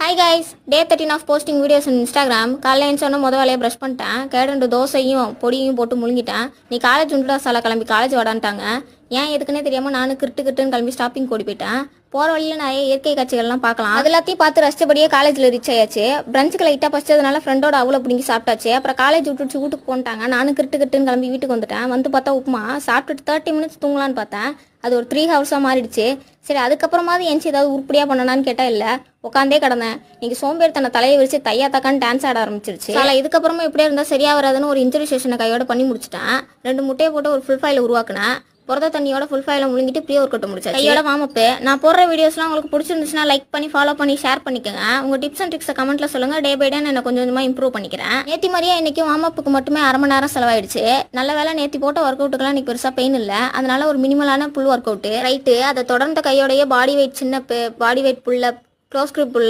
Hi guys, day 13 of posting videos in Instagram. காலையில் எழுந்தோன்னு முத வேலையை ப்ரஷ் பண்ணிட்டேன். கேட்டு தோசையும் பொடியும் போட்டு முழுங்கிட்டேன். நீ காலேஜ் உண்டுடா சாலை கிளம்பி காலேஜ் வாடான்ட்டாங்க. ஏன் எதுக்குன்னே தெரியாமல் நானும் கிட்டுன்னு கிளம்பி ஸ்டாப்பிங் ஓடி போயிட்டேன். போகிற வழியில் நிறைய இயற்கை காட்சிகள்லாம் பார்க்கலாம். அது எல்லாத்தையும் பார்த்து ரசிச்சபடியே காலேஜில் ரீச் ஆயாச்சு. பிரஞ்சுக்கு லைட்டாக பசிச்சதுனால ஃப்ரெண்டோட அவ்வளோ பிடிங்கி சாப்பிட்டாச்சு. அப்புறம் காலேஜ் விட்டுச்சு வீட்டுக்கு போன்ட்டாங்க. நானும் கிட்டுன்னு கிளம்பி வீட்டுக்கு வந்துட்டேன். வந்து பார்த்தா உப்புமா சாப்பிட்டுட்டு 30 மினிட்ஸ் தூங்கலான்னு பார்த்தேன். அது ஒரு 3 ஹவர்ஸாக மாறிடுச்சு. சரி, அதுக்கப்புறமாவது என்ச்சு ஏதாவது உருப்படியாக பண்ணனான்னு கேட்டால் இல்லை, உட்காந்தே கிடந்தேன். இன்னைக்கு சோம்பேறி தலையை விரிச்சு தையா தக்கான்னு டான்ஸ் ஆட ஆரம்பிச்சிருச்சு. இதுக்கப்புறமா இப்படியே இருந்தால் சரியா வராதுன்னு ஒரு இன்ஜுரி செஷனை கையோட பண்ணி முடிச்சிட்டேன். 2 முட்டையை போட்டு ஒரு ஃபுல் ஃபைலை உருவாக்குனேன். புரத தண்ணியோட ஃபுல் ஃபைலை முழுங்கிட்டு ப்ரீ ஒர்க் அவுட் முடிச்சாச்சு. கையோட வாமப்பு. நான் போடுற வீடியோஸ்லாம் உங்களுக்கு பிடிச்சிருந்துச்சுன்னா லைக் பண்ணி ஃபாலோ பண்ணி ஷேர் பண்ணிக்கோங்க. உங்கள் டிப்ஸ் அண்ட் ட்ரிக்ஸை கமெண்ட்ல சொல்லுங்க. டே பை டே நான் கொஞ்சம் கொஞ்சமாக இம்ப்ரூவ் பண்ணிக்கிறேன். நேற்று மாதிரியே இன்னைக்கு வாமப்புக்கு மட்டுமே 1/2 மணி நேரம் செலவாயிடுச்சு. நல்ல வேலை நேற்று போட்ட ஒர்க் அவுட்டுக்கெல்லாம் இன்னைக்கு பெருசாக பெயின் இல்லை. அதனால ஒரு மினிமலான புல் ஒர்க் அவுட் ரைட்டு. அதை தொடர்ந்த கையோடைய பாடி வெயிட் சின்ன பாடி வெயிட் புல்ல க்ளோஸ் கிரிப் புல்ல